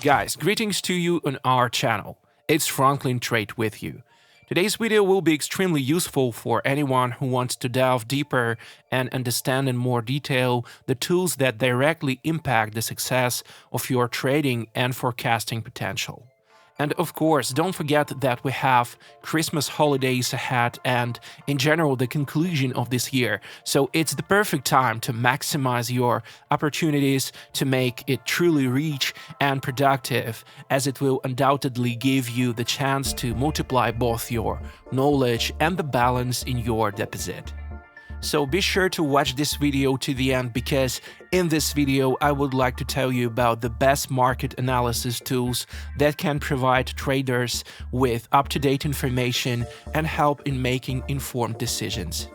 Guys, greetings to you on our channel. It's Franklin Trade with you. Today's video will be extremely useful for anyone who wants to delve deeper and understand in more detail the tools that directly impact the success of your trading and forecasting potential. And of course, don't forget that we have Christmas holidays ahead and, in general, the conclusion of this year. So it's the perfect time to maximize your opportunities to make it truly rich and productive, as it will undoubtedly give you the chance to multiply both your knowledge and the balance in your deposit. So be sure to watch this video to the end, because in this video I would like to tell you about the best market analysis tools that can provide traders with up-to-date information and help in making informed decisions.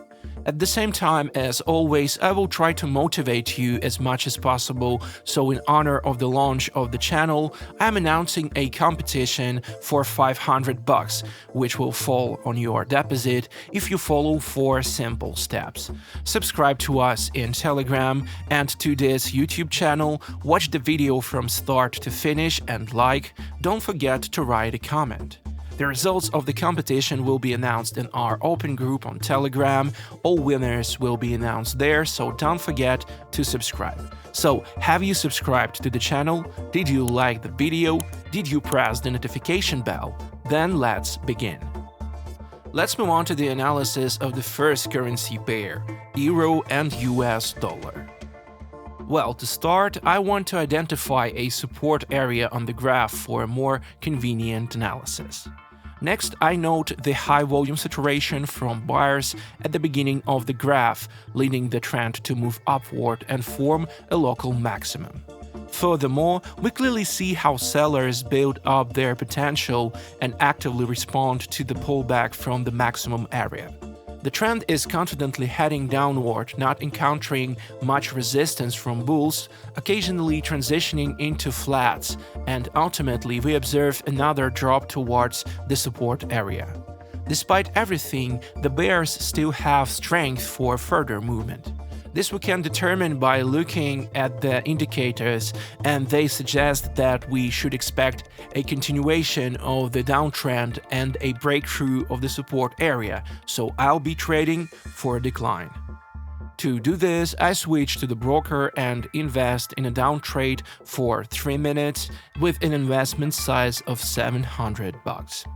At the same time, as always, I will try to motivate you as much as possible, so in honor of the launch of the channel, I'm announcing a competition for $500, which will fall on your deposit if you follow 4 simple steps. Subscribe to us in Telegram and to this YouTube channel, watch the video from start to finish and like, don't forget to write a comment. The results of the competition will be announced in our open group on Telegram. All winners will be announced there, so don't forget to subscribe. So, have you subscribed to the channel? Did you like the video? Did you press the notification bell? Then let's begin. Let's move on to the analysis of the first currency pair, Euro and US dollar. Well, to start, I want to identify a support area on the graph for a more convenient analysis. Next, I note the high volume saturation from buyers at the beginning of the graph, leading the trend to move upward and form a local maximum. Furthermore, we clearly see how sellers build up their potential and actively respond to the pullback from the maximum area. The trend is confidently heading downward, not encountering much resistance from bulls, occasionally transitioning into flats, and ultimately we observe another drop towards the support area. Despite everything, the bears still have strength for further movement. This we can determine by looking at the indicators, and they suggest that we should expect a continuation of the downtrend and a breakthrough of the support area, so I'll be trading for a decline. To do this, I switch to the broker and invest in a down trade for 3 minutes with an investment size of $700.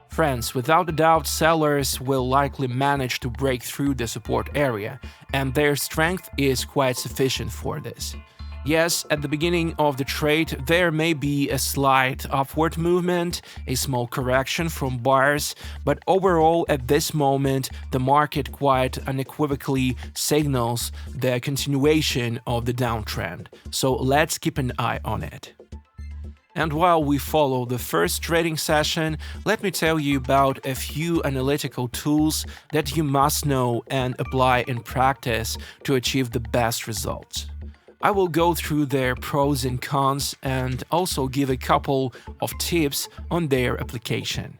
Friends, without a doubt, sellers will likely manage to break through the support area, and their strength is quite sufficient for this. Yes, at the beginning of the trade, there may be a slight upward movement, a small correction from buyers, but overall at this moment, the market quite unequivocally signals the continuation of the downtrend. So let's keep an eye on it. And while we follow the first trading session, let me tell you about a few analytical tools that you must know and apply in practice to achieve the best results. I will go through their pros and cons and also give a couple of tips on their application.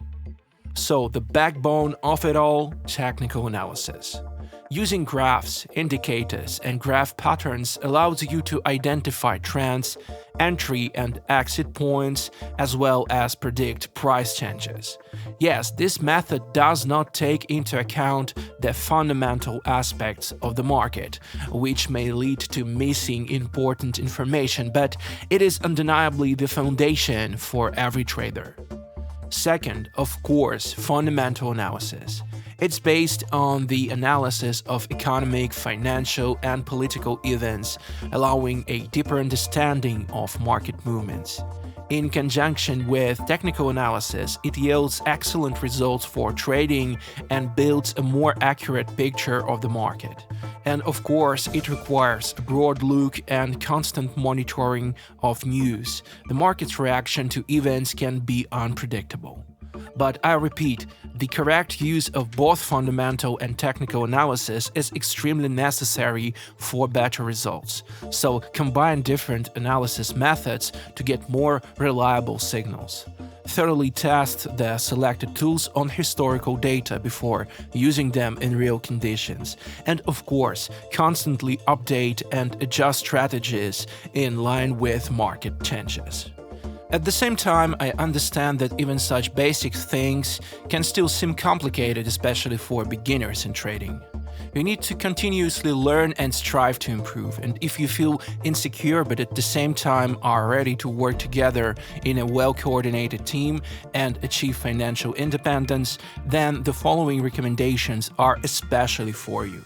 So, the backbone of it all, technical analysis. Using graphs, indicators, and graph patterns allows you to identify trends, entry and exit points, as well as predict price changes. Yes, this method does not take into account the fundamental aspects of the market, which may lead to missing important information, but it is undeniably the foundation for every trader. Second, of course, fundamental analysis. It's based on the analysis of economic, financial, and political events, allowing a deeper understanding of market movements. In conjunction with technical analysis, it yields excellent results for trading and builds a more accurate picture of the market. And of course, it requires a broad look and constant monitoring of news. The market's reaction to events can be unpredictable. But I repeat, the correct use of both fundamental and technical analysis is extremely necessary for better results. So combine different analysis methods to get more reliable signals. Thoroughly test the selected tools on historical data before using them in real conditions. And of course, constantly update and adjust strategies in line with market changes. At the same time, I understand that even such basic things can still seem complicated, especially for beginners in trading. You need to continuously learn and strive to improve, and if you feel insecure but at the same time are ready to work together in a well-coordinated team and achieve financial independence, then the following recommendations are especially for you.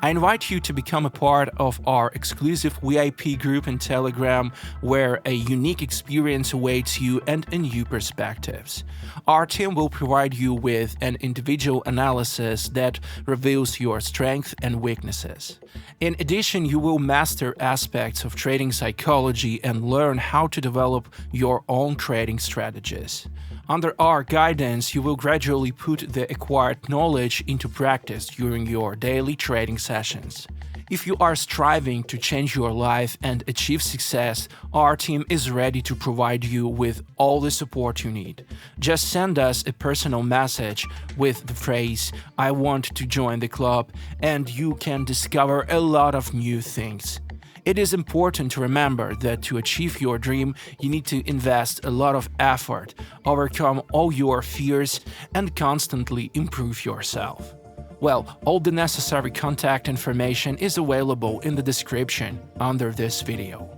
I invite you to become a part of our exclusive VIP group in Telegram, where a unique experience awaits you and a new perspectives. Our team will provide you with an individual analysis that reveals your strengths and weaknesses. In addition, you will master aspects of trading psychology and learn how to develop your own trading strategies. Under our guidance, you will gradually put the acquired knowledge into practice during your daily trading sessions. If you are striving to change your life and achieve success, our team is ready to provide you with all the support you need. Just send us a personal message with the phrase, "I want to join the club," and you can discover a lot of new things. It is important to remember that to achieve your dream, you need to invest a lot of effort, overcome all your fears, and constantly improve yourself. Well, all the necessary contact information is available in the description under this video.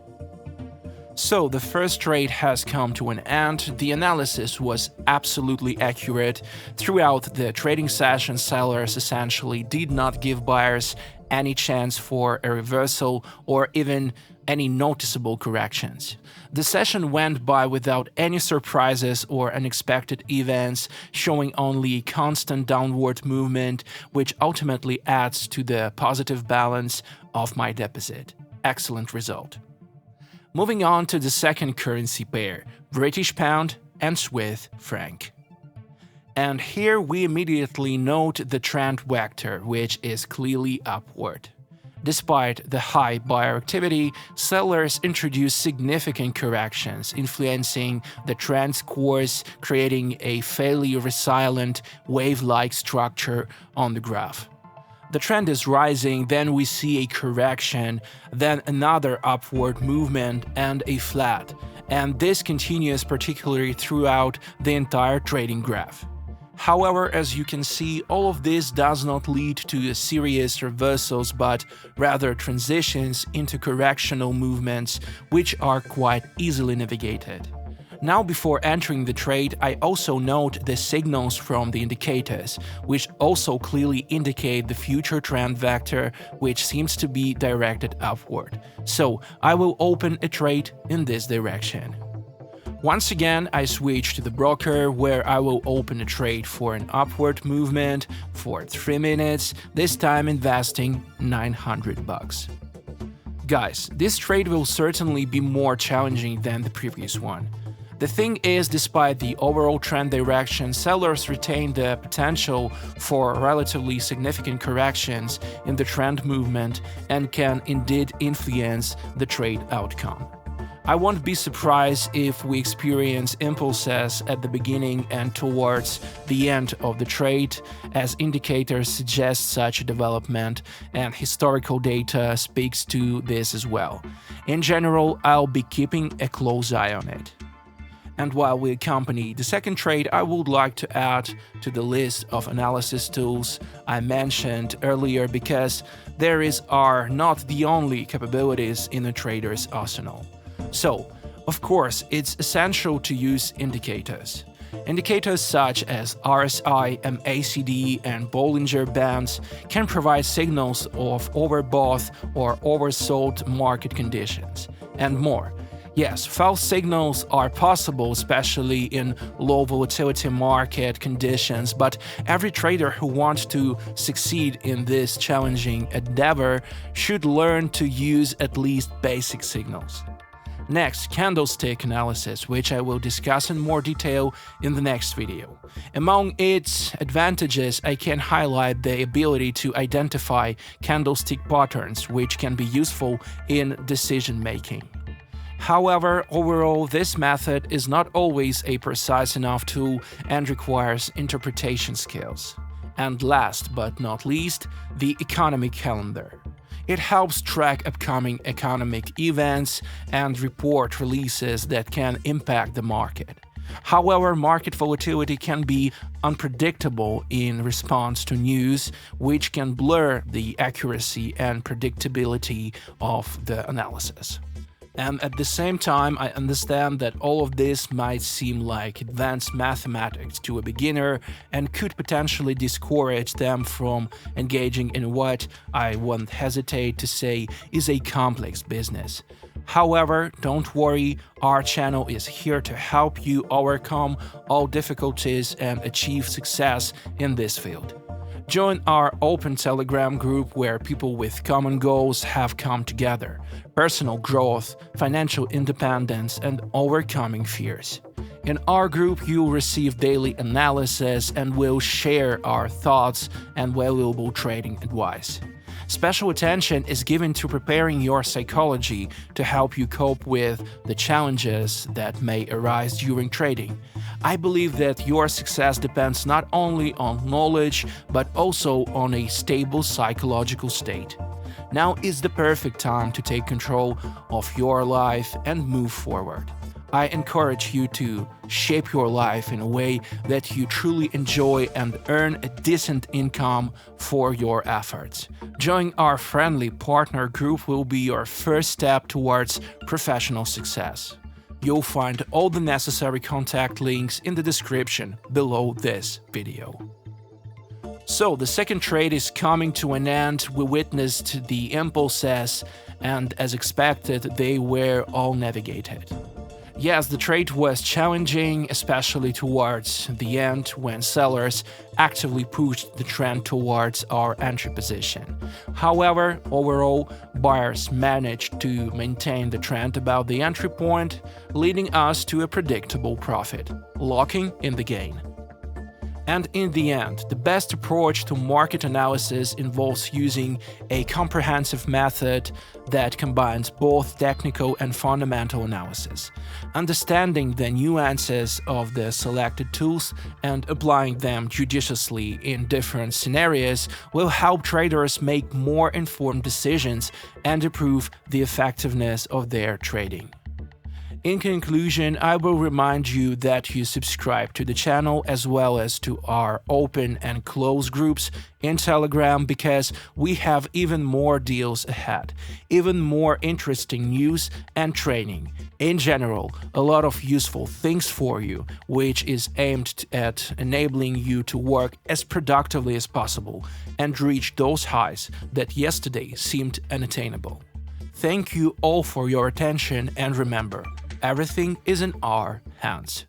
So the first trade has come to an end. The analysis was absolutely accurate. Throughout the trading session, sellers essentially did not give buyers any chance for a reversal or even any noticeable corrections. The session went by without any surprises or unexpected events, showing only constant downward movement, which ultimately adds to the positive balance of my deposit. Excellent result. Moving on to the second currency pair, British pound and Swiss franc. And here we immediately note the trend vector, which is clearly upward. Despite the high buyer activity, sellers introduced significant corrections, influencing the trend's course, creating a fairly resilient wave-like structure on the graph. The trend is rising, then we see a correction, then another upward movement and a flat, and this continues particularly throughout the entire trading graph. However, as you can see, all of this does not lead to serious reversals, but rather transitions into correctional movements, which are quite easily navigated. Now, before entering the trade, I also note the signals from the indicators, which also clearly indicate the future trend vector, which seems to be directed upward. So, I will open a trade in this direction. Once again, I switch to the broker, where I will open a trade for an upward movement for 3 minutes, this time investing $900. Guys, this trade will certainly be more challenging than the previous one. The thing is, despite the overall trend direction, sellers retain the potential for relatively significant corrections in the trend movement and can indeed influence the trade outcome. I won't be surprised if we experience impulses at the beginning and towards the end of the trade, as indicators suggest such a development, and historical data speaks to this as well. In general, I'll be keeping a close eye on it. And while we accompany the second trade, I would like to add to the list of analysis tools I mentioned earlier, because there are not the only capabilities in a trader's arsenal. So, of course, it's essential to use indicators. Indicators such as RSI, MACD, and Bollinger Bands can provide signals of overbought or oversold market conditions, and more. Yes, false signals are possible, especially in low volatility market conditions, but every trader who wants to succeed in this challenging endeavor should learn to use at least basic signals. Next, candlestick analysis, which I will discuss in more detail in the next video. Among its advantages, I can highlight the ability to identify candlestick patterns, which can be useful in decision-making. However, overall, this method is not always a precise enough tool and requires interpretation skills. And last but not least, the economic calendar. It helps track upcoming economic events and report releases that can impact the market. However, market volatility can be unpredictable in response to news, which can blur the accuracy and predictability of the analysis. And at the same time, I understand that all of this might seem like advanced mathematics to a beginner and could potentially discourage them from engaging in what I won't hesitate to say is a complex business. However, don't worry, our channel is here to help you overcome all difficulties and achieve success in this field. Join our open Telegram group where people with common goals have come together: personal growth, financial independence, and overcoming fears. In our group, you'll receive daily analysis and we'll share our thoughts and valuable trading advice. Special attention is given to preparing your psychology to help you cope with the challenges that may arise during trading. I believe that your success depends not only on knowledge, but also on a stable psychological state. Now is the perfect time to take control of your life and move forward. I encourage you to shape your life in a way that you truly enjoy and earn a decent income for your efforts. Joining our friendly partner group will be your first step towards professional success. You'll find all the necessary contact links in the description below this video. So, the second trade is coming to an end. We witnessed the impulses, and as expected, they were all navigated. Yes, the trade was challenging, especially towards the end when sellers actively pushed the trend towards our entry position. However, overall, buyers managed to maintain the trend about the entry point, leading us to a predictable profit, locking in the gain. And in the end, the best approach to market analysis involves using a comprehensive method that combines both technical and fundamental analysis. Understanding the nuances of the selected tools and applying them judiciously in different scenarios will help traders make more informed decisions and improve the effectiveness of their trading. In conclusion, I will remind you that you subscribe to the channel as well as to our open and closed groups in Telegram, because we have even more deals ahead, even more interesting news and training. In general, a lot of useful things for you, which is aimed at enabling you to work as productively as possible and reach those highs that yesterday seemed unattainable. Thank you all for your attention, and remember, everything is in our hands.